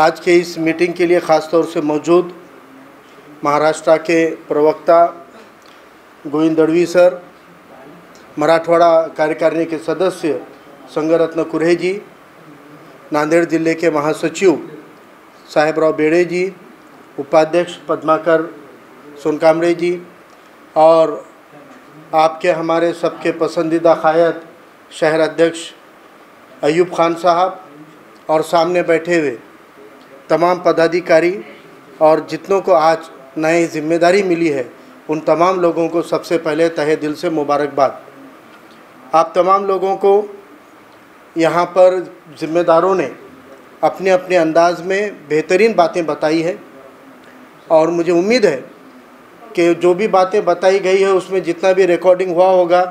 आज के इस मीटिंग के लिए ख़ास तौर से मौजूद महाराष्ट्र के प्रवक्ता गोविंद दड़वी सर, मराठवाड़ा कार्यकारिणी के सदस्य संगरत्न कुरे जी, नांदेड़ जिले के महासचिव साहेबराव बेड़े जी, उपाध्यक्ष पद्माकर सोनकामरे जी और आपके हमारे सबके पसंदीदा कायद शहर अध्यक्ष अयूब खान साहब और सामने बैठे हुए तमाम पदाधिकारी और जितनों को आज नई जिम्मेदारी मिली है उन तमाम लोगों को सबसे पहले तहे दिल से मुबारकबाद। आप तमाम लोगों को यहाँ पर जिम्मेदारों ने अपने अपने अंदाज में बेहतरीन बातें बताई है और मुझे उम्मीद है कि जो भी बातें बताई गई है उसमें जितना भी रिकॉर्डिंग हुआ होगा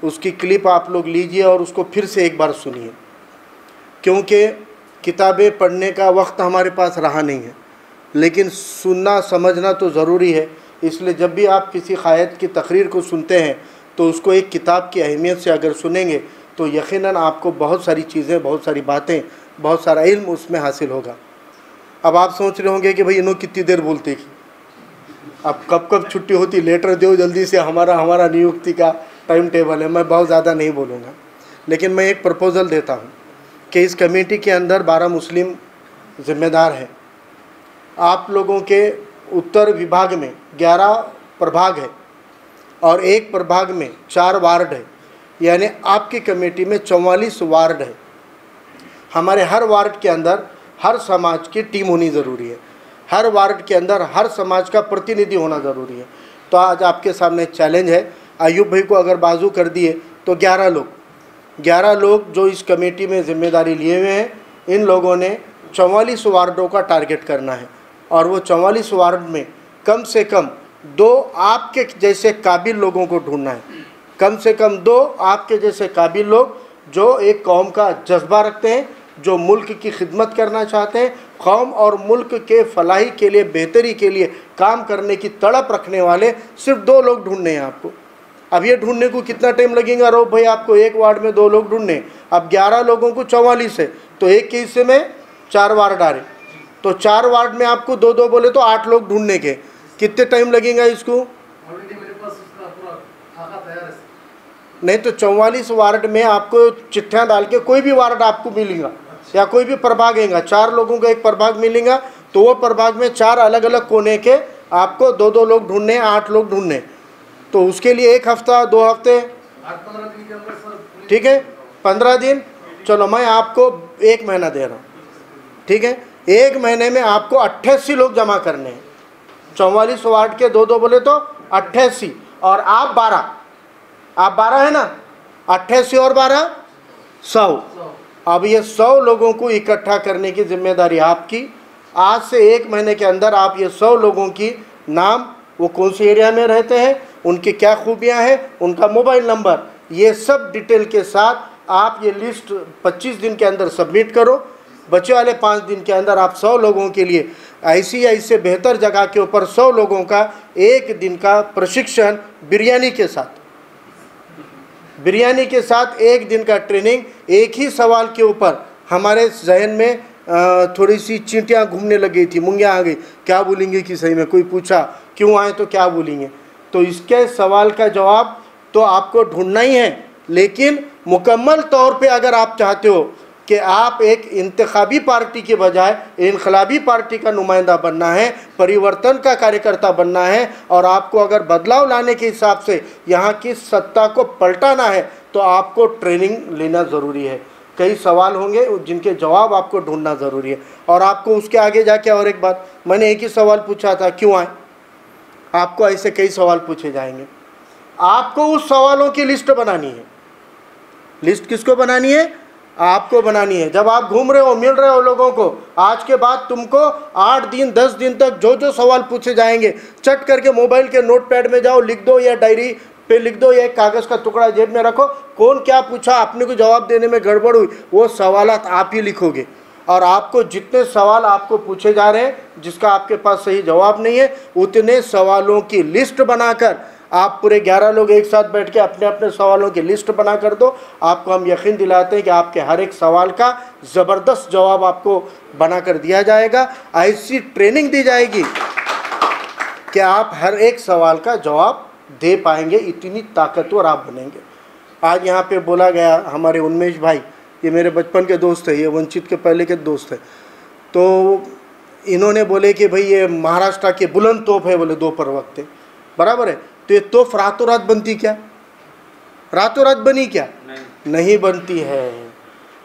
उसकी क्लिप आप लोग लीजिए और उसको फिर से एक बार सुनिए, क्योंकि किताबें पढ़ने का वक्त हमारे पास रहा नहीं है, लेकिन सुनना समझना तो ज़रूरी है। इसलिए जब भी आप किसी कायद की तकरीर को सुनते हैं तो उसको एक किताब की अहमियत से अगर सुनेंगे तो यकीनन आपको बहुत सारी चीज़ें, बहुत सारी बातें, बहुत सारा इल्म उसमें हासिल होगा। अब आप सोच रहे होंगे कि भाई इन्हों कितनी देर बोलते कि अब कब कब छुट्टी होती, लेटर दो जल्दी से, हमारा नियुक्ति का टाइम टेबल है। मैं बहुत ज़्यादा नहीं बोलूँगा, लेकिन मैं एक प्रपोज़ल देता हूँ कि इस कमेटी के अंदर 12 मुस्लिम ज़िम्मेदार हैं। आप लोगों के उत्तर विभाग में 11 प्रभाग है और एक प्रभाग में 4 वार्ड है, यानी आपकी कमेटी में 44 वार्ड है। हमारे हर वार्ड के अंदर हर समाज की टीम होनी ज़रूरी है, हर वार्ड के अंदर हर समाज का प्रतिनिधि होना ज़रूरी है। तो आज आपके सामने चैलेंज है, अयूब भाई को अगर बाजू कर दिए तो 11 लोग जो इस कमेटी में ज़िम्मेदारी लिए हुए हैं, इन लोगों ने 44 वार्डों का टारगेट करना है और वो 44 वार्ड में कम से कम 2 आपके जैसे काबिल लोगों को ढूंढना है, कम से कम 2 आपके जैसे काबिल लोग जो एक कौम का जज्बा रखते हैं, जो मुल्क की खिदमत करना चाहते हैं, कौम और मुल्क के फलाही के लिए, बेहतरी के लिए काम करने की तड़प रखने वाले सिर्फ 2 लोग ढूंढने हैं आपको। अब ये ढूंढने को कितना टाइम लगेगा रो भाई, आपको एक वार्ड में 2 लोग ढूंढने। अब 11 लोगों को 44 है तो एक के हिस्से में 4 वार्ड आ रहे, तो 4 वार्ड में आपको 2-2 बोले तो 8 लोग ढूंढने के कितने टाइम लगेगा इसको? नहीं तो 44 वार्ड में आपको चिट्ठियाँ डाल के कोई भी वार्ड आपको मिलेगा या कोई भी प्रभाग आएगा, 4 लोगों का एक प्रभाग मिलेगा, तो वो प्रभाग में 4 अलग अलग कोने के आपको 2-2 लोग ढूंढने, 8 लोग ढूंढने। तो उसके लिए 1 हफ्ता 2 हफ्ते, ठीक है, 15 दिन, चलो मैं आपको 1 महीना दे रहा हूँ, ठीक है। 1 महीने में आपको 88 लोग जमा करने हैं। 44 वार्ड के 2-2 बोले तो 88 और आप 12 है ना, 88 और 12 100। अब ये 100 लोगों को इकट्ठा करने की जिम्मेदारी आपकी। आज से 1 महीने के अंदर आप ये 100 लोगों की नाम, वो कौन से एरिया में रहते हैं, उनकी क्या खूबियां हैं, उनका मोबाइल नंबर, ये सब डिटेल के साथ आप ये लिस्ट 25 दिन के अंदर सबमिट करो। बचे वाले 5 दिन के अंदर आप 100 लोगों के लिए ऐसे बेहतर जगह के ऊपर 100 लोगों का 1 दिन का प्रशिक्षण बिरयानी के साथ 1 दिन का ट्रेनिंग। एक ही सवाल के ऊपर हमारे जहन में थोड़ी सी चींटियाँ घूमने लग गई थी, मुंगियाँ आ गई, क्या बोलेंगे कि सही में, कोई पूछा क्यों आए तो क्या बोलेंगे। तो इसके सवाल का जवाब तो आपको ढूंढना ही है, लेकिन मुकम्मल तौर पे अगर आप चाहते हो कि आप एक इंतखाबी पार्टी के बजाय इनकलाबी पार्टी का नुमाइंदा बनना है, परिवर्तन का कार्यकर्ता बनना है और आपको अगर बदलाव लाने के हिसाब से यहाँ की सत्ता को पलटाना है तो आपको ट्रेनिंग लेना ज़रूरी है। कई सवाल होंगे जिनके जवाब आपको ढूंढना ज़रूरी है। और आपको उसके आगे जाके और एक बात, मैंने एक ही सवाल पूछा था, क्यों आए, आपको ऐसे कई सवाल पूछे जाएंगे। आपको उस सवालों की लिस्ट बनानी है। लिस्ट किसको बनानी है? आपको बनानी है। जब आप घूम रहे हो, मिल रहे हो लोगों को, आज के बाद तुमको 8 दिन 10 दिन तक जो सवाल पूछे जाएंगे चट करके मोबाइल के नोटपैड में जाओ, लिख दो या डायरी पे लिख दो या एक कागज़ का टुकड़ा जेब में रखो। कौन क्या पूछा, अपने को जवाब देने में गड़बड़ हुई, वो सवालात आप ही लिखोगे। और आपको जितने सवाल आपको पूछे जा रहे हैं जिसका आपके पास सही जवाब नहीं है, उतने सवालों की लिस्ट बनाकर आप पूरे 11 लोग एक साथ बैठ के अपने अपने सवालों की लिस्ट बना कर दो। आपको हम यकीन दिलाते हैं कि आपके हर एक सवाल का ज़बरदस्त जवाब आपको बना कर दिया जाएगा। ऐसी ट्रेनिंग दी जाएगी कि आप हर एक सवाल का जवाब दे पाएंगे, इतनी ताकतवर आप बनेंगे। आज यहाँ पे बोला गया, हमारे उन्मेष भाई, ये मेरे बचपन के दोस्त है, ये वंचित के पहले के दोस्त है, तो इन्होंने बोले कि भाई ये महाराष्ट्र के बुलंद तोप है, बोले 2 प्रवक्ते, बराबर है। तो ये तोप रातों रात बनती क्या? रातों रात बनी क्या? नहीं बनती है।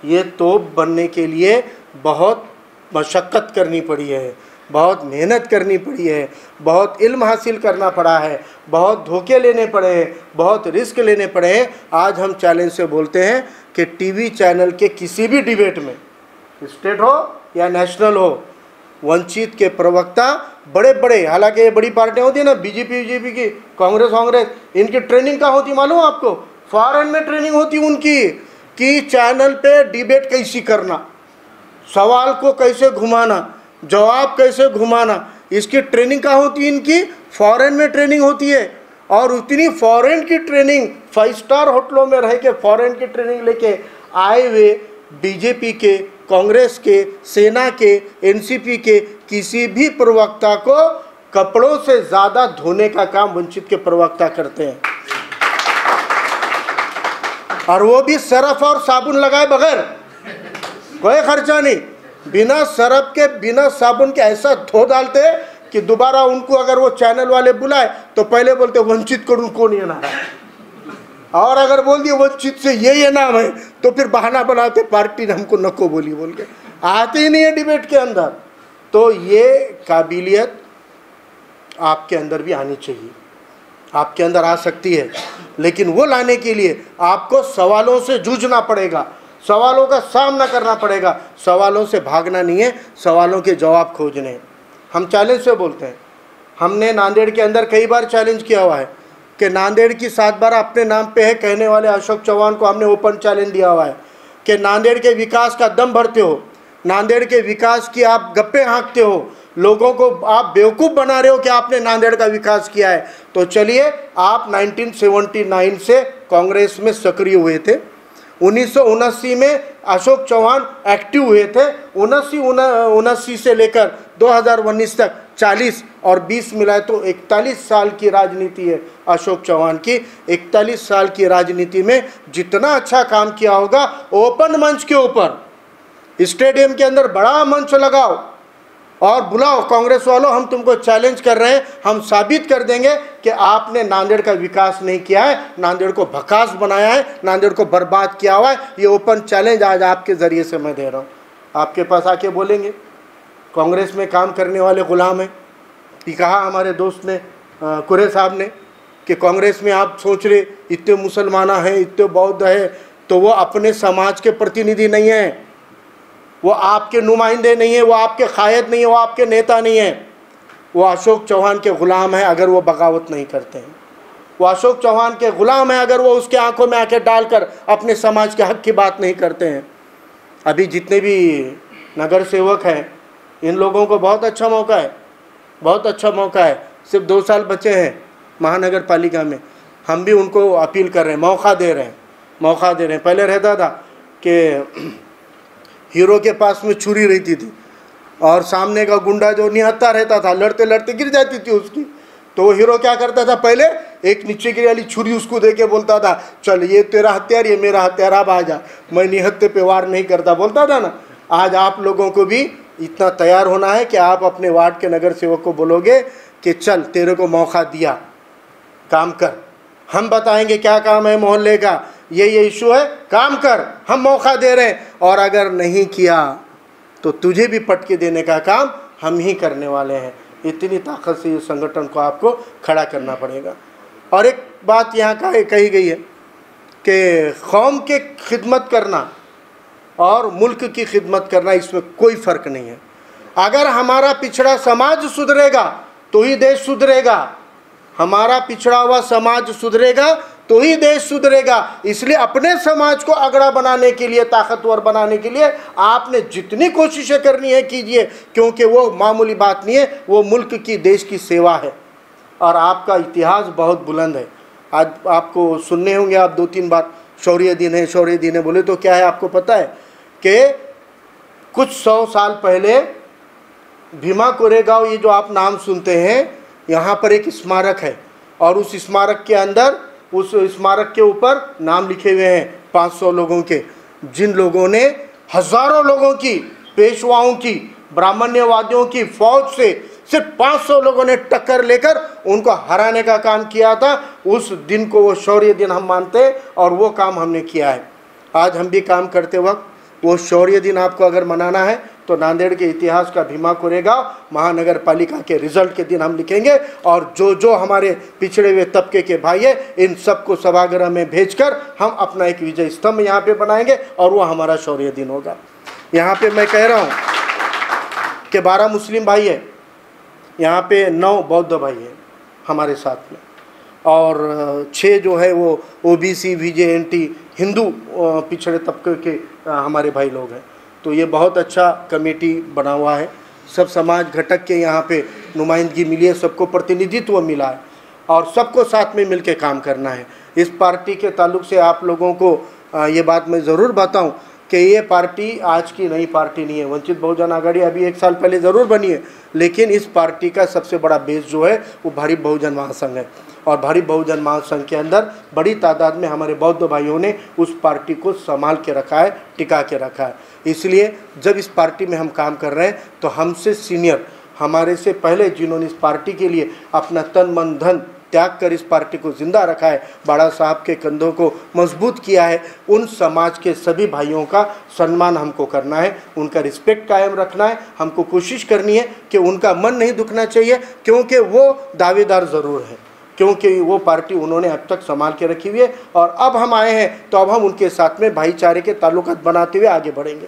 ये तोप बनने के लिए बहुत मशक्क़त करनी पड़ी है, बहुत मेहनत करनी पड़ी है, बहुत इल्म हासिल करना पड़ा है, बहुत धोखे लेने पड़े हैं, बहुत रिस्क लेने पड़े हैं। आज हम चैलेंज से बोलते हैं कि टीवी चैनल के किसी भी डिबेट में, स्टेट हो या नेशनल हो, वंचित के प्रवक्ता बड़े बड़े, हालांकि ये बड़ी पार्टियाँ होती है ना, बीजेपी की, कांग्रेस, इनकी ट्रेनिंग कहाँ होती मालूम आपको? फॉरेन में ट्रेनिंग होती उनकी, कि चैनल पे डिबेट कैसी करना, सवाल को कैसे घुमाना, जवाब कैसे घुमाना, इसकी ट्रेनिंग कहाँ होती है इनकी? फॉरेन में ट्रेनिंग होती है। और उतनी फॉरेन की ट्रेनिंग 5 स्टार होटलों में रह के फॉरेन की ट्रेनिंग लेके आए हुए बीजेपी के, कांग्रेस के, सेना के, एनसीपी के किसी भी प्रवक्ता को कपड़ों से ज़्यादा धोने का काम वंचित के प्रवक्ता करते हैं, और वो भी सरफ और साबुन लगाए बगैर, कोई खर्चा नहीं, बिना सरफ के, बिना साबुन के ऐसा धो डालते हैं कि दोबारा उनको अगर वो चैनल वाले बुलाए तो पहले बोलते वंचित करूँ कौन ये नाम है, और अगर बोल दिए वंचित से ये नाम है तो फिर बहाना बनाते पार्टी ने हमको नको बोली बोल के, आते ही नहीं है डिबेट के अंदर। तो ये काबिलियत आपके अंदर भी आनी चाहिए, आपके अंदर आ सकती है, लेकिन वो लाने के लिए आपको सवालों से जूझना पड़ेगा, सवालों का सामना करना पड़ेगा। सवालों से भागना नहीं है, सवालों के जवाब खोजने हैं। हम चैलेंज से बोलते हैं। हमने नांदेड़ के अंदर कई बार चैलेंज किया हुआ है कि नांदेड़ की 7 बार अपने नाम पे है कहने वाले अशोक चौहान को हमने ओपन चैलेंज दिया हुआ है कि नांदेड़ के विकास का दम भरते हो, नांदेड़ के विकास की आप गप्पे हाँकते हो, लोगों को आप बेवकूफ़ बना रहे हो कि आपने नांदेड़ का विकास किया है। तो चलिए, आप 1979 से कांग्रेस में सक्रिय हुए थे, 1979 में अशोक चौहान एक्टिव हुए थे, 1979 से लेकर 2019 तक 40 और 20 मिलाए तो 41 साल की राजनीति है अशोक चौहान की। 41 साल की राजनीति में जितना अच्छा काम किया होगा, ओपन मंच के ऊपर, स्टेडियम के अंदर बड़ा मंच लगाओ और बुलाओ कांग्रेस वालों, हम तुमको चैलेंज कर रहे हैं, हम साबित कर देंगे कि आपने नांदेड़ का विकास नहीं किया है, नांदेड़ को भकास बनाया है, नांदेड़ को बर्बाद किया हुआ है। ये ओपन चैलेंज आज आपके ज़रिए से मैं दे रहा हूँ। आपके पास आके बोलेंगे कांग्रेस में काम करने वाले गुलाम हैं। ये कहा हमारे दोस्त ने, कुरे साहब ने, कि कांग्रेस में आप सोच रहे इतने मुसलमान हैं, इतने बौद्ध है, तो वो अपने समाज के प्रतिनिधि नहीं हैं, वो आपके नुमाइंदे नहीं है, वो आपके कायद नहीं है, वो आपके नेता नहीं है, वो अशोक चौहान के ग़ुलाम हैं। अगर वो बगावत नहीं करते हैं, वो अशोक चौहान के ग़ुलाम हैं अगर वो उसके आंखों में आंखें डालकर अपने समाज के हक की बात नहीं करते हैं। अभी जितने भी नगर सेवक हैं, इन लोगों को बहुत अच्छा मौका है, बहुत अच्छा मौका है। सिर्फ 2 साल बचे हैं महानगर पालिका में, हम भी उनको अपील कर रहे हैं, मौका दे रहे हैं। पहले रहता था कि हीरो के पास में छुरी रहती थी और सामने का गुंडा जो निहत्था रहता था, लड़ते लड़ते गिर जाती थी उसकी, तो वो हीरो क्या करता था, पहले एक नीचे गिरी वाली छुरी उसको दे के बोलता था, चल ये तेरा हथियार, ये मेरा हथियार, अब आ जा, मैं निहत्थे पे वार नहीं करता, बोलता था ना। आज आप लोगों को भी इतना तैयार होना है कि आप अपने वार्ड के नगर सेवक को बोलोगे कि चल तेरे को मौका दिया, काम कर, हम बताएंगे क्या काम है मोहल्ले का, ये इशू है, काम कर, हम मौका दे रहे हैं, और अगर नहीं किया तो तुझे भी पटके देने का काम हम ही करने वाले हैं। इतनी ताकत से इस संगठन को आपको खड़ा करना पड़ेगा। और एक बात यहाँ कही गई है कि कौम के खिदमत करना और मुल्क की खिदमत करना, इसमें कोई फ़र्क नहीं है। अगर हमारा पिछड़ा समाज सुधरेगा तो ही देश सुधरेगा, हमारा पिछड़ा हुआ समाज सुधरेगा तो ही देश सुधरेगा। इसलिए अपने समाज को अगड़ा बनाने के लिए, ताकतवर बनाने के लिए आपने जितनी कोशिशें करनी है कीजिए, क्योंकि वो मामूली बात नहीं है, वो मुल्क की, देश की सेवा है। और आपका इतिहास बहुत बुलंद है। आज आपको सुनने होंगे आप 2-3 बार शौर्य दिन है, शौर्य दिन है बोले, तो क्या है आपको पता है कि कुछ 100 साल पहले भीमा कोरेगांव, ये जो आप नाम सुनते हैं, यहाँ पर एक स्मारक है और उस स्मारक के अंदर, उस स्मारक के ऊपर नाम लिखे हुए हैं 500 लोगों के, जिन लोगों ने हजारों लोगों की, पेशवाओं की, ब्राह्मण्यवादियों की फौज से सिर्फ 500 लोगों ने टक्कर लेकर उनको हराने का काम किया था। उस दिन को वो शौर्य दिन हम मानते हैं और वो काम हमने किया है। आज हम भी काम करते वक्त वो शौर्य दिन आपको अगर मनाना है तो नांदेड़ के इतिहास का भीमा कोरेगांव महानगर पालिका के रिजल्ट के दिन हम लिखेंगे और जो जो हमारे पिछड़े हुए तबके के भाई है, इन सबको सभागृह में भेजकर हम अपना एक विजय स्तंभ यहाँ पे बनाएंगे और वो हमारा शौर्य दिन होगा। यहाँ पे मैं कह रहा हूँ कि 12 मुस्लिम भाई है, यहाँ पे 9 बौद्ध भाई है हमारे साथ में, और 6 जो है वो OBC VJNT हिंदू पिछड़े तबके के हमारे भाई लोग हैं। तो ये बहुत अच्छा कमेटी बना हुआ है। सब समाज घटक के यहाँ पे नुमाइंदगी मिली है, सबको प्रतिनिधित्व मिला है और सबको साथ में मिलकर काम करना है। इस पार्टी के ताल्लुक से आप लोगों को ये बात मैं ज़रूर बताऊं कि ये पार्टी आज की नई पार्टी नहीं है। वंचित बहुजन आघाड़ी अभी 1 साल पहले ज़रूर बनी है, लेकिन इस पार्टी का सबसे बड़ा बेस जो है वो भारी बहुजन महासंघ है और भारी बहुजन महासंघ के अंदर बड़ी तादाद में हमारे बौद्ध भाइयों ने उस पार्टी को संभाल के रखा है, टिका के रखा है। इसलिए जब इस पार्टी में हम काम कर रहे हैं तो हमसे सीनियर, हमारे से पहले जिन्होंने इस पार्टी के लिए अपना तन मन धन त्याग कर इस पार्टी को जिंदा रखा है, बाड़ा साहब के कंधों को मजबूत किया है, उन समाज के सभी भाइयों का सम्मान हमको करना है, उनका रिस्पेक्ट कायम रखना है। हमको कोशिश करनी है कि उनका मन नहीं दुखना चाहिए, क्योंकि वो दावेदार ज़रूर है, क्योंकि वो पार्टी उन्होंने अब तक संभाल के रखी हुई है और अब हम आए हैं तो अब हम उनके साथ में भाईचारे के ताल्लुकात बनाते हुए आगे बढ़ेंगे।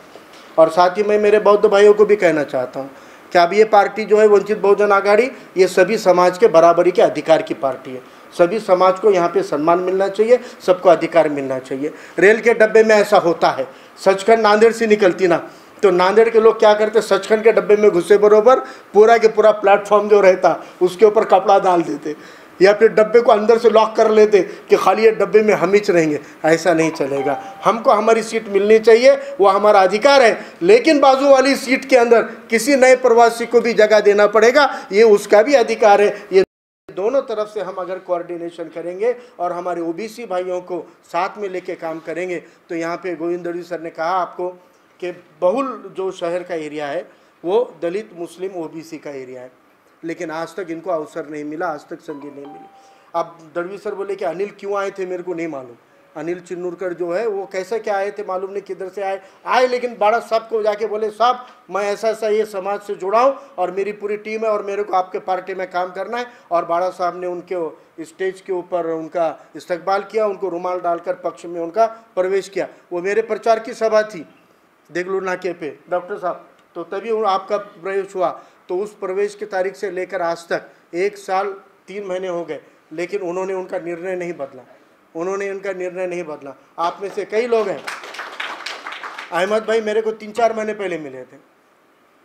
और साथ ही मैं मेरे बौद्ध भाइयों को भी कहना चाहता हूँ कि अब ये पार्टी जो है वंचित बहुजन आघाड़ी, ये सभी समाज के बराबरी के अधिकार की पार्टी है। सभी समाज को यहाँ पे सम्मान मिलना चाहिए, सबको अधिकार मिलना चाहिए। रेल के डब्बे में ऐसा होता है, सचखंड नांदेड़ से निकलती ना, तो नांदेड़ के लोग क्या करते, सचखंड के डब्बे में घुसे बरोबर पूरा के पूरा प्लेटफॉर्म जो रहता उसके ऊपर कपड़ा डाल देते या फिर डब्बे को अंदर से लॉक कर लेते कि खाली ये डब्बे में हम ही रहेंगे। ऐसा नहीं चलेगा, हमको हमारी सीट मिलनी चाहिए, वो हमारा अधिकार है, लेकिन बाजू वाली सीट के अंदर किसी नए प्रवासी को भी जगह देना पड़ेगा, ये उसका भी अधिकार है। ये दोनों तरफ से हम अगर कोऑर्डिनेशन करेंगे और हमारे OBC भाइयों को साथ में लेके काम करेंगे तो यहाँ पे गोविंद दड़वी सर ने कहा आपको कि बहुल जो शहर का एरिया है वो दलित मुस्लिम OBC का एरिया है, लेकिन आज तक इनको अवसर नहीं मिला, आज तक संधि नहीं मिली। अब दड़वी सर बोले कि अनिल क्यों आए थे मेरे को नहीं मालूम, अनिल चिन्नूरकर जो है वो कैसे क्या आए थे मालूम नहीं, किधर से आए, लेकिन बाड़ा साहब को जाके बोले साहब मैं ऐसा ऐसा ये समाज से जुड़ा हूँ और मेरी पूरी टीम है और मेरे को आपके पार्टी में काम करना है। और बाड़ा साहब ने उनके स्टेज के ऊपर उनका इस्तकबाल किया, उनको रुमाल डालकर पक्ष में उनका प्रवेश किया। वो मेरे प्रचार की सभा थी देगलूर नाके पे डॉक्टर साहब, तो तभी आपका प्रवेश हुआ। तो उस प्रवेश की तारीख से लेकर आज तक 1 साल 3 महीने हो गए, लेकिन उन्होंने उनका निर्णय नहीं बदला, उन्होंने उनका निर्णय नहीं बदला। आप में से कई लोग हैं, अहमद भाई मेरे को 3-4 महीने पहले मिले थे,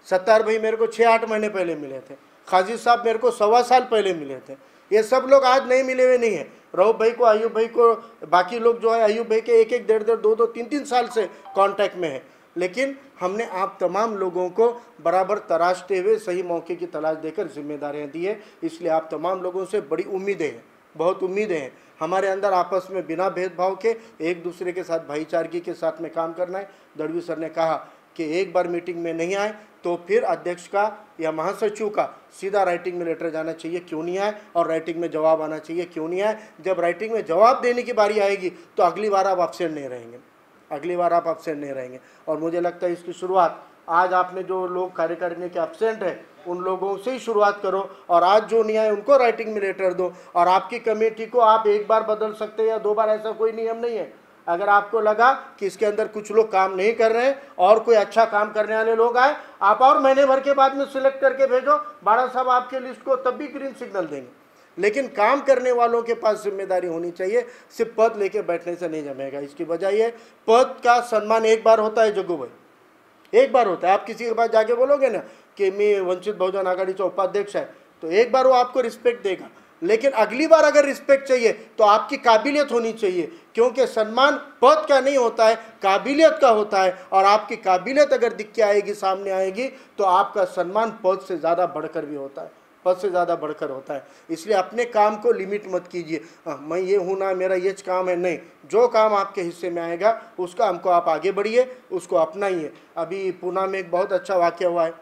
सत्तार भाई मेरे को 6-8 महीने पहले मिले थे, खाजी साहब मेरे को 1.25 साल पहले मिले थे। ये सब लोग आज नहीं मिले हुए नहीं है। रऊफ भाई को, अयूब भाई को, बाकी लोग जो है अयूब भाई के 1-1, 1.5, 2-2, 3-3 साल से कांटेक्ट में है, लेकिन हमने आप तमाम लोगों को बराबर तराशते हुए सही मौके की तलाश देकर जिम्मेदारियां दी है। इसलिए आप तमाम लोगों से बड़ी उम्मीदें हैं, बहुत उम्मीदें हैं। हमारे अंदर आपस में बिना भेदभाव के एक दूसरे के साथ भाईचारगी के साथ में काम करना है। दड़वी सर ने कहा कि एक बार मीटिंग में नहीं आए तो फिर अध्यक्ष का या महासचिव का सीधा राइटिंग में लेटर जाना चाहिए, क्यों नहीं आए, और राइटिंग में जवाब आना चाहिए, क्यों नहीं आए। जब राइटिंग में जवाब देने की बारी आएगी तो अगली बार आप अपसेंट नहीं रहेंगे, अगली बार आप अपसेंट नहीं रहेंगे। और मुझे लगता है इसकी शुरुआत आज आपने जो लोग कार्यकारिणी के अपसेंट है उन लोगों से ही शुरुआत करो, और आज जो नहीं आए उनको राइटिंग में लेटर दो। और आपकी कमेटी को आप 1 बार बदल सकते हैं या 2 बार, ऐसा कोई नियम नहीं है। अगर आपको लगा कि इसके अंदर कुछ लोग काम नहीं कर रहे हैं और कोई अच्छा काम करने वाले लोग आए, आप और महीने भर के बाद में सिलेक्ट करके भेजो, बाड़ा साहब आपके लिस्ट को तब भी ग्रीन सिग्नल देंगे। लेकिन काम करने वालों के पास जिम्मेदारी होनी चाहिए, सिर्फ पद लेके बैठने से नहीं जमेगा। इसकी वजह ये, पद का सम्मान 1 बार होता है जग्गू भाई, 1 बार होता है। आप किसी के पास जाके बोलोगे ना कि मैं वंचित बहुजन आघाड़ी का उपाध्यक्ष है, तो 1 बार वो आपको रिस्पेक्ट देगा, लेकिन अगली बार अगर रिस्पेक्ट चाहिए तो आपकी काबिलियत होनी चाहिए, क्योंकि सम्मान पद का नहीं होता है, काबिलियत का होता है। और आपकी काबिलियत अगर दिख के आएगी, सामने आएगी, तो आपका सम्मान पद से ज़्यादा बढ़कर भी होता है, पद से ज़्यादा बढ़कर होता है। इसलिए अपने काम को लिमिट मत कीजिए, मैं ये हूँ ना, मेरा ये काम है, नहीं। जो काम आपके हिस्से में आएगा उसका हमको आप आगे बढ़िए, उसको अपनाइए। अभी पूना में एक बहुत अच्छा वाक़या हुआ है।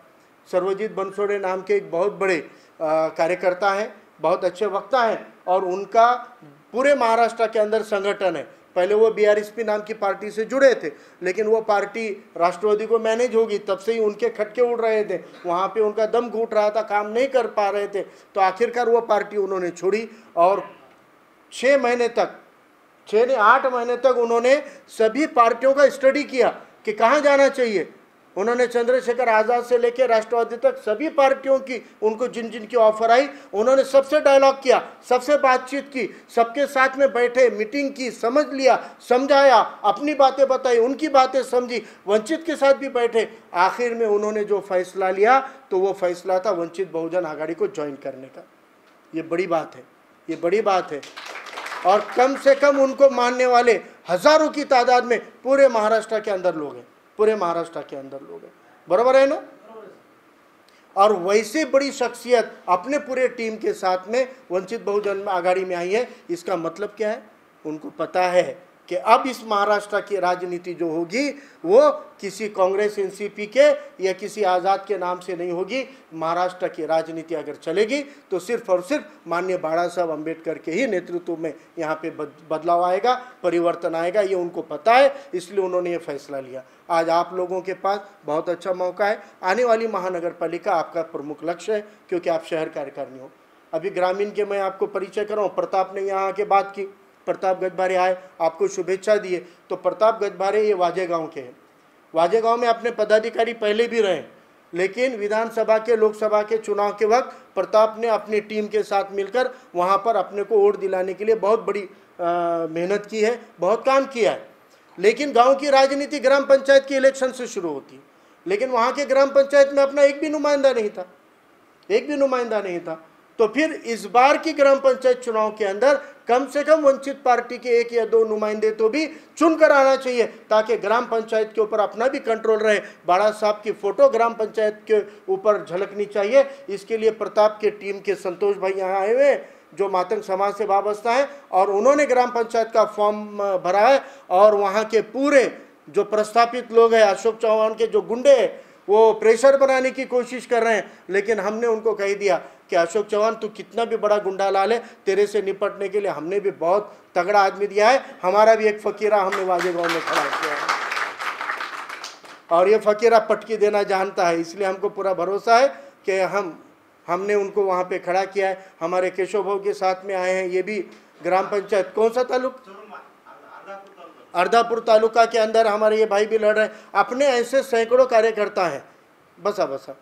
सर्वजीत बनसोड़े नाम के एक बहुत बड़े कार्यकर्ता हैं, बहुत अच्छे वक्ता हैं, और उनका पूरे महाराष्ट्र के अंदर संगठन है। पहले वो बीआरएसपी नाम की पार्टी से जुड़े थे, लेकिन वो पार्टी राष्ट्रवादी को मैनेज होगी, तब से ही उनके खटके उड़ रहे थे, वहाँ पे उनका दम घुट रहा था, काम नहीं कर पा रहे थे। तो आखिरकार वो पार्टी उन्होंने छोड़ी और 6 महीने तक, 6 नहीं 8 महीने तक उन्होंने सभी पार्टियों का स्टडी किया कि कहाँ जाना चाहिए। उन्होंने चंद्रशेखर आज़ाद से लेकर राष्ट्रवादी तक सभी पार्टियों की, उनको जिन जिन की ऑफर आई, उन्होंने सबसे डायलॉग किया, सबसे बातचीत की, सबके साथ में बैठे, मीटिंग की, समझ लिया, समझाया, अपनी बातें बताई, उनकी बातें समझी, वंचित के साथ भी बैठे। आखिर में उन्होंने जो फैसला लिया, तो वो फैसला था वंचित बहुजन आघाड़ी को ज्वाइन करने का। ये बड़ी बात है, ये बड़ी बात है। और कम से कम उनको मानने वाले हजारों की तादाद में पूरे महाराष्ट्र के अंदर लोग हैं, पूरे महाराष्ट्र के अंदर लोग हैं, बराबर है ना। और वैसे बड़ी शख्सियत अपने पूरे टीम के साथ में वंचित बहुजन आघाड़ी में आई है। इसका मतलब क्या है, उनको पता है कि अब इस महाराष्ट्र की राजनीति जो होगी वो किसी कांग्रेस एनसीपी के या किसी आज़ाद के नाम से नहीं होगी। महाराष्ट्र की राजनीति अगर चलेगी तो सिर्फ और सिर्फ माननीय बाड़ा साहब अम्बेडकर के ही नेतृत्व में यहाँ पे बदलाव आएगा, परिवर्तन आएगा, ये उनको पता है, इसलिए उन्होंने ये फैसला लिया। आज आप लोगों के पास बहुत अच्छा मौका है। आने वाली महानगर पालिका आपका प्रमुख लक्ष्य है, क्योंकि आप शहर कार्यकारिणी हो। अभी ग्रामीण के मैं आपको परिचय कराऊँ, प्रताप ने यहाँ आके बात की, प्रताप गजभारे आए, आपको शुभेच्छा दिए। तो प्रताप गजभारे ये वाजे गांव के हैं। वाजे गांव में अपने पदाधिकारी पहले भी रहे, लेकिन विधानसभा के, लोकसभा के चुनाव के वक्त प्रताप ने अपनी टीम के साथ मिलकर वहां पर अपने को वोट दिलाने के लिए बहुत बड़ी मेहनत की है, बहुत काम किया है। लेकिन गाँव की राजनीति ग्राम पंचायत के इलेक्शन से शुरू होती है, लेकिन वहाँ के ग्राम पंचायत में अपना एक भी नुमाइंदा नहीं था, एक भी नुमाइंदा नहीं था। तो फिर इस बार की ग्राम पंचायत चुनाव के अंदर कम से कम वंचित पार्टी के 1 या 2 नुमाइंदे तो भी चुनकर आना चाहिए, ताकि ग्राम पंचायत के ऊपर अपना भी कंट्रोल रहे। बाड़ा साहब की फोटो ग्राम पंचायत के ऊपर झलकनी चाहिए। इसके लिए प्रताप के टीम के संतोष भाई यहाँ आए हुए हैं, जो मातंग समाज से वाबस्ता है, और उन्होंने ग्राम पंचायत का फॉर्म भरा है। और वहाँ के पूरे जो प्रस्थापित लोग हैं, अशोक चौहान के जो गुंडे हैं, वो प्रेशर बनाने की कोशिश कर रहे हैं। लेकिन हमने उनको कह दिया कि अशोक चौहान, तू कितना भी बड़ा गुंडा ला ले, तेरे से निपटने के लिए हमने भी बहुत तगड़ा आदमी दिया है। हमारा भी एक फकीरा हमने वाजे गांव में खड़ा किया है, और ये फकीरा पटकी देना जानता है। इसलिए हमको पूरा भरोसा है कि हमने उनको वहाँ पे खड़ा किया है। हमारे केशव भाऊ के साथ में आए हैं, ये भी ग्राम पंचायत, कौन सा तालुका, अर्धापुर तालुका के अंदर हमारे ये भाई भी लड़ रहे हैं। अपने ऐसे सैकड़ों कार्यकर्ता हैं, बसा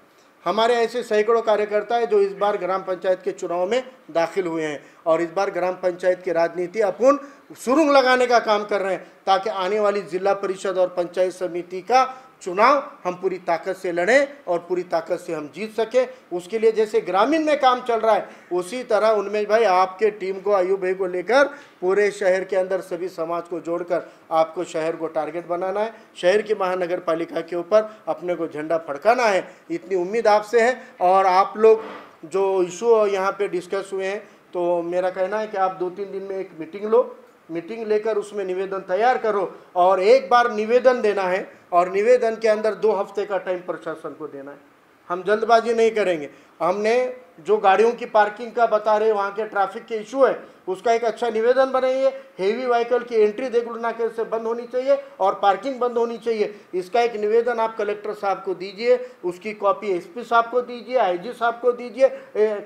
हमारे ऐसे सैकड़ों कार्यकर्ता है जो इस बार ग्राम पंचायत के चुनाव में दाखिल हुए हैं। और इस बार ग्राम पंचायत की राजनीति अपन सुरुंग लगाने का काम कर रहे हैं, ताकि आने वाली जिला परिषद और पंचायत समिति का चुनाव हम पूरी ताकत से लड़ें और पूरी ताकत से हम जीत सके। उसके लिए जैसे ग्रामीण में काम चल रहा है, उसी तरह उनमें भाई आपके टीम को, आयु भाई को लेकर पूरे शहर के अंदर सभी समाज को जोड़कर आपको शहर को टारगेट बनाना है। शहर की महानगर पालिका के ऊपर अपने को झंडा फड़काना है, इतनी उम्मीद आपसे है। और आप लोग जो इशू यहाँ पे डिस्कस हुए हैं, तो मेरा कहना है कि आप 2-3 दिन में एक मीटिंग लो, मीटिंग लेकर उसमें निवेदन तैयार करो। और एक बार निवेदन देना है, और निवेदन के अंदर 2 हफ्ते का टाइम प्रशासन को देना है। हम जल्दबाजी नहीं करेंगे। हमने जो गाड़ियों की पार्किंग का बता रहे, वहाँ के ट्रैफिक के इशू है, उसका एक अच्छा निवेदन बनाइए। हेवी व्हीकल की एंट्री देगलूर नाके से बंद होनी चाहिए और पार्किंग बंद होनी चाहिए। इसका एक निवेदन आप कलेक्टर साहब को दीजिए, उसकी कॉपी एसपी साहब को दीजिए, आईजी साहब को दीजिए,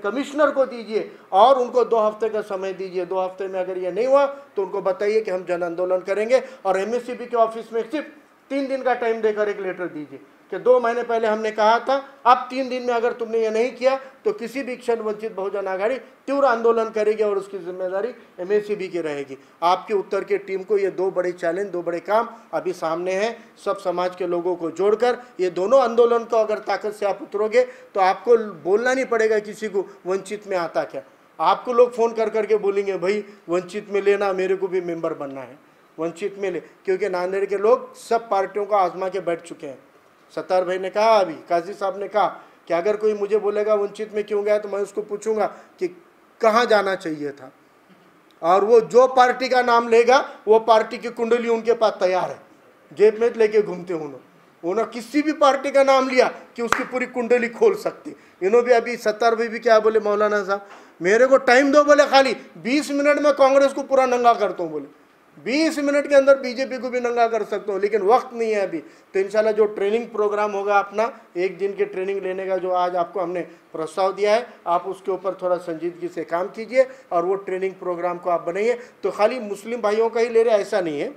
कमिश्नर को दीजिए, और उनको 2 हफ्ते का समय दीजिए। 2 हफ्ते में अगर ये नहीं हुआ तो उनको बताइए कि हम जन आंदोलन करेंगे। और एमएससीबी के ऑफिस में सिर्फ 3 दिन का टाइम देकर एक लेटर दीजिए कि 2 महीने पहले हमने कहा था, अब 3 दिन में अगर तुमने ये नहीं किया तो किसी भी क्षण वंचित बहुजन आघाड़ी तीव्र आंदोलन करेगी, और उसकी जिम्मेदारी एमएससीबी की रहेगी। आपके उत्तर की टीम को ये 2 बड़े चैलेंज, 2 बड़े काम अभी सामने हैं। सब समाज के लोगों को जोड़कर ये दोनों आंदोलन को अगर ताकत से आप उतरोगे तो आपको बोलना नहीं पड़ेगा किसी को वंचित में आता क्या। आपको लोग फ़ोन कर करके बोलेंगे भाई वंचित में लेना, मेरे को भी मेंबर बनना है, वंचित में ले, क्योंकि नांदेड़ के लोग सब पार्टियों को आजमा के बैठ चुके हैं। सत्तार भाई ने कहा, अभी काजी साहब ने कहा कि अगर कोई मुझे बोलेगा वंचित में क्यों गया तो मैं उसको पूछूंगा कि कहाँ जाना चाहिए था, और वो जो पार्टी का नाम लेगा वो पार्टी की कुंडली उनके पास तैयार है, जेब में लेके घूमते उन्होंने किसी भी पार्टी का नाम लिया कि उसकी पूरी कुंडली खोल सकती। इन्होंने भी अभी सत्तार भाई भी क्या बोले, मौलाना साहब मेरे को टाइम दो, बोले खाली 20 मिनट में कांग्रेस को पूरा नंगा करता हूँ, बोले 20 मिनट के अंदर बीजेपी को भी नंगा कर सकता हूँ, लेकिन वक्त नहीं है अभी। तो इंशाल्लाह जो ट्रेनिंग प्रोग्राम होगा अपना 1 दिन के ट्रेनिंग लेने का, जो आज आपको हमने प्रस्ताव दिया है, आप उसके ऊपर थोड़ा संजीदगी से काम कीजिए और वो ट्रेनिंग प्रोग्राम को आप बनाइए। तो खाली मुस्लिम भाइयों का ही ले रहे ऐसा नहीं है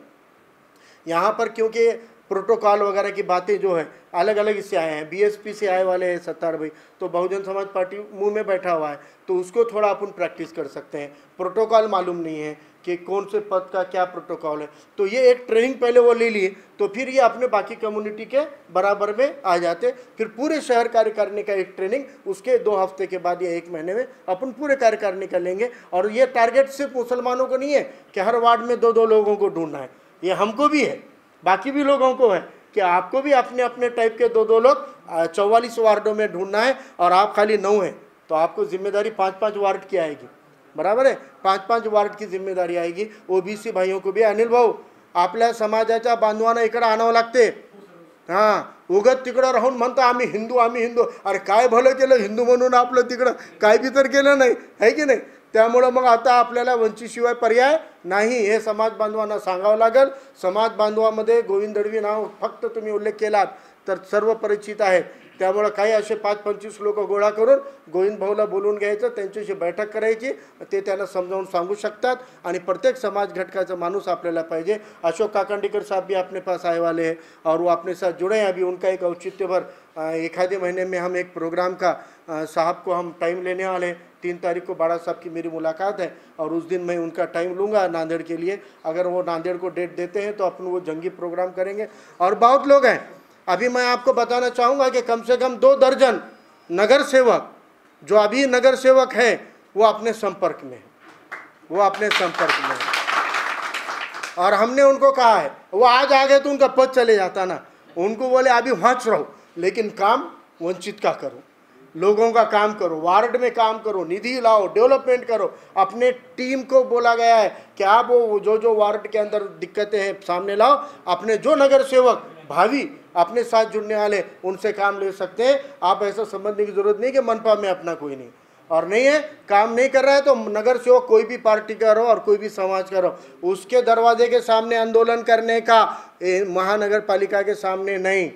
यहाँ पर, क्योंकि प्रोटोकॉल वगैरह की बातें जो है अलग अलग इससे आए हैं। बीएसपी से आए वाले हैं सत्तार भाई, तो बहुजन समाज पार्टी मुंह में बैठा हुआ है, तो उसको थोड़ा अपन प्रैक्टिस कर सकते हैं। प्रोटोकॉल मालूम नहीं है कि कौन से पद का क्या प्रोटोकॉल है, तो ये एक ट्रेनिंग पहले वो ले लिए, तो फिर ये अपने बाकी कम्युनिटी के बराबर में आ जाते। फिर पूरे शहर कार्यकारिणी का एक ट्रेनिंग, उसके 2 हफ्ते के बाद या 1 महीने में अपन पूरे कार्यकारिणी का लेंगे। और ये टारगेट सिर्फ मुसलमानों को नहीं है कि हर वार्ड में 2-2 लोगों को ढूंढना है, ये हमको भी है, बाकी भी लोगों को है कि आपको भी अपने अपने टाइप के 2-2 लोग 44 वार्डों में ढूंढना है। और आप खाली 9 हैं तो आपको जिम्मेदारी 5-5 वार्ड की आएगी, बराबर है, 5-5 वार्ड की जिम्मेदारी आएगी। ओबीसी भाइयों को भी, अनिल भाऊ आपल्या समाजाच्या बांधवांना इकडे आणावं लागते, हां उगत तिकडं राहून म्हणतो आम्ही हिंदू, अरे काय भलं केलं हिंदू म्हणून आपलं तिकडं काय बी तर केलं नाही आहे की नाही। त्यामुळं मग आता आपल्याला वंचितशिवाय पर्याय नाही, हे समाज बांधवांना सांगावं लागेल। समाज बांधवामध्ये गोविंद दळवी नाव फक्त तुम्ही उल्लेख केलात तर सर्व परिचित आहेत, त्यामुळे काही असे 5-25 लोक गोळा करून गोविंद भाऊला बोलून घ्यायचं, त्यांच्याशी बैठक करायची, ते त्यांना समजावून सांगू शकतात। आणि प्रत्येक समाज घटकाचा माणूस आपल्याला पाहिजे। अशोक काकंडीकर साहब भी अपने पास आए वाले हैं और वो अपने साथ जुड़े हैं। अभी उनका एक औचित्य भर 1 आधे महीने में हम एक प्रोग्राम का साहब को हम टाइम लेने वाले हैं। 3 तारीख को बाड़ा साहब की मेरी मुलाकात है और उस दिन मैं उनका टाइम लूँगा नांदेड़ के लिए। अगर वो नांदेड़ को डेट देते हैं तो अपन वो जंगी प्रोग्राम करेंगे। और बहुत लोग हैं, अभी मैं आपको बताना चाहूँगा कि कम से कम 2 दर्जन नगर सेवक जो अभी नगर सेवक हैं वो अपने संपर्क में है, और हमने उनको कहा है, वो आज आ गए तो उनका पद चले जाता ना, उनको बोले अभी वहाँ रहो लेकिन काम वंचित का करो, लोगों का काम करो, वार्ड में काम करो, निधि लाओ, डेवलपमेंट करो। अपने टीम को बोला गया है कि आप वो जो वार्ड के अंदर दिक्कतें हैं सामने लाओ, अपने जो नगर सेवक भावी अपने साथ जुड़ने वाले उनसे काम ले सकते हैं। आप ऐसा समझने की जरूरत नहीं कि मनपा में अपना कोई नहीं, और नहीं है काम नहीं कर रहा है तो नगर सेवक कोई भी पार्टी का रहो और कोई भी समाज का रहो, उसके दरवाजे के सामने आंदोलन करने का, महानगर पालिका के सामने नहीं,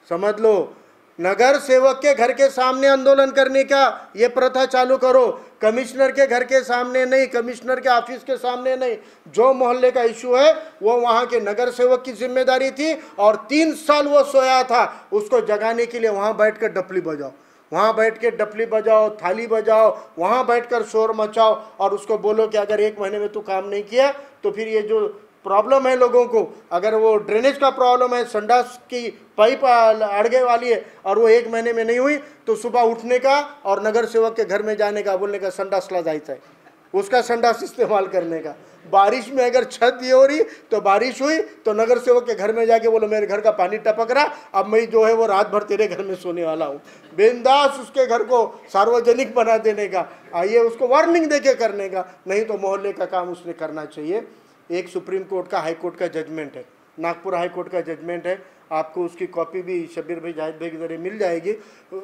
समझ लो, नगर सेवक के घर के सामने आंदोलन करने का ये प्रथा चालू करो। कमिश्नर के घर के सामने नहीं, कमिश्नर के ऑफिस के सामने नहीं। जो मोहल्ले का इशू है वो वहाँ के नगर सेवक की जिम्मेदारी थी, और 3 साल वो सोया था, उसको जगाने के लिए वहाँ बैठ कर डपली बजाओ, वहाँ बैठ के डपली बजाओ, थाली बजाओ, वहाँ बैठकर शोर मचाओ और उसको बोलो कि अगर 1 महीने में तू काम नहीं किया तो फिर ये जो प्रॉब्लम है लोगों को, अगर वो ड्रेनेज का प्रॉब्लम है, संडास की पाइप अड़गे वाली है और वो 1 महीने में नहीं हुई तो सुबह उठने का और नगर सेवक के घर में जाने का, बोलने का संडासला जायचा है, उसका संडास इस्तेमाल करने का। बारिश में अगर छत ये हो रही तो बारिश हुई तो नगर सेवक के घर में जाके बोलो मेरे घर का पानी टपक रहा, अब मैं जो है वो रात भर तेरे घर में सोने वाला हूँ। बिंदास उसके घर को सार्वजनिक बना देने का, आइए उसको वार्निंग देके करने का, नहीं तो मोहल्ले का काम उसने करना चाहिए। एक सुप्रीम कोर्ट का, हाई कोर्ट का जजमेंट है, नागपुर हाई कोर्ट का जजमेंट है, आपको उसकी कॉपी भी शब्बीर भाई जाहिद भाई के जरिए मिल जाएगी।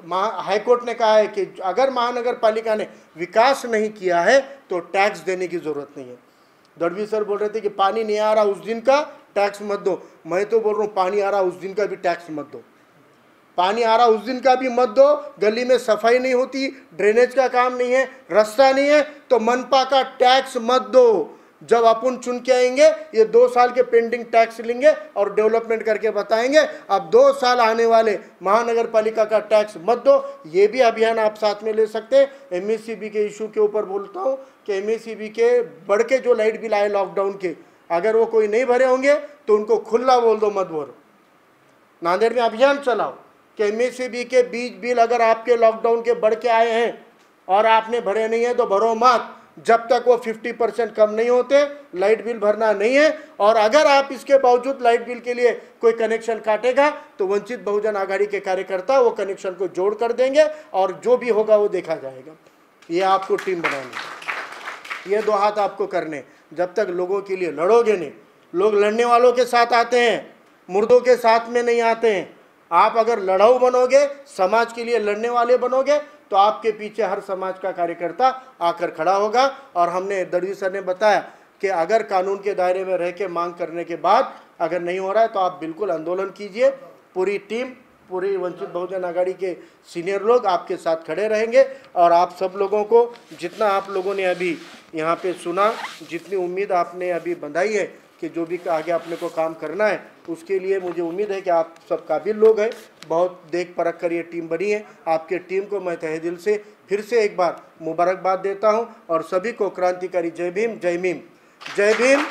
हाई कोर्ट ने कहा है कि अगर महानगर पालिका ने विकास नहीं किया है तो टैक्स देने की ज़रूरत नहीं है। दड़वी सर बोल रहे थे कि पानी नहीं आ रहा उस दिन का टैक्स मत दो, मैं तो बोल रहा हूँ पानी आ रहा उस दिन का भी टैक्स मत दो, पानी आ रहा उस दिन का भी मत दो। गली में सफाई नहीं होती, ड्रेनेज का काम नहीं है, रास्ता नहीं है तो मनपा का टैक्स मत दो। जब अपन चुन के आएंगे ये 2 साल के पेंडिंग टैक्स लेंगे और डेवलपमेंट करके बताएंगे। अब 2 साल आने वाले महानगर पालिका का टैक्स मत दो, ये भी अभियान आप साथ में ले सकते हैं। एमएससीबी के इशू के ऊपर बोलता हूँ कि एमएससीबी के बढ़ के जो लाइट बिल आए लॉकडाउन के, अगर वो कोई नहीं भरे होंगे तो उनको खुला बोल दो मत भरो। नांदेड़ में अभियान चलाओ कि एमएससीबी के बीज बिल अगर आपके लॉकडाउन के बढ़ के आए हैं और आपने भरे नहीं है तो भरो मत, जब तक वो 50% कम नहीं होते लाइट बिल भरना नहीं है। और अगर आप इसके बावजूद लाइट बिल के लिए कोई कनेक्शन काटेगा तो वंचित बहुजन आघाड़ी के कार्यकर्ता वो कनेक्शन को जोड़ कर देंगे और जो भी होगा वो देखा जाएगा। ये आपको टीम बनानी, ये 2 हाथ आपको करने। जब तक लोगों के लिए लड़ोगे नहीं, लोग लड़ने वालों के साथ आते हैं, मुर्दों के साथ में नहीं आते हैं। आप अगर लड़ाऊ बनोगे, समाज के लिए लड़ने वाले बनोगे, तो आपके पीछे हर समाज का कार्यकर्ता आकर खड़ा होगा। और हमने दड़वी सर ने बताया कि अगर कानून के दायरे में रह के मांग करने के बाद अगर नहीं हो रहा है तो आप बिल्कुल आंदोलन कीजिए। पूरी टीम, पूरी वंचित बहुजन आघाड़ी के सीनियर लोग आपके साथ खड़े रहेंगे। और आप सब लोगों को जितना आप लोगों ने अभी यहाँ पे सुना, जितनी उम्मीद आपने अभी बंधाई है कि जो भी आगे अपने को काम करना है, उसके लिए मुझे उम्मीद है कि आप सब काबिल लोग हैं। बहुत देख परख कर ये टीम बनी है। आपके टीम को मैं तहे दिल से फिर से एक बार मुबारकबाद देता हूं और सभी को क्रांतिकारी जय भीम, जय मीम, जय भीम,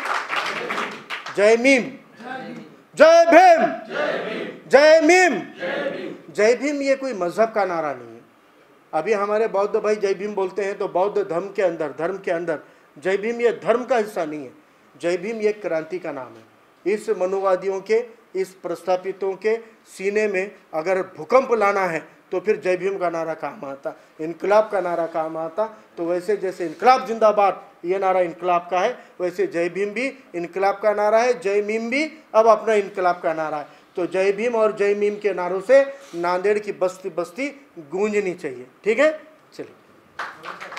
जय मीम, जय भीम, जय मीम, जय भीम। ये कोई मजहब का नारा नहीं है। अभी हमारे बौद्ध भाई जय भीम बोलते हैं तो बौद्ध धर्म के अंदर जय भीम ये धर्म का हिस्सा नहीं है। जय भीम ये क्रांति का नाम है। इस मनुवादियों के, इस प्रस्थापितों के सीने में अगर भूकंप लाना है तो फिर जय भीम का नारा काम आता, इनकलाब का नारा काम आता। तो वैसे जैसे इनकलाब जिंदाबाद ये नारा इनकलाब का है, वैसे जय भीम भी इनकलाब का नारा है, जय मीम भी अब अपना इनकलाब का नारा है। तो जय भीम और जय मीम के नारों से नांदेड़ की बस्ती बस्ती गूंजनी चाहिए। ठीक है, चलिए।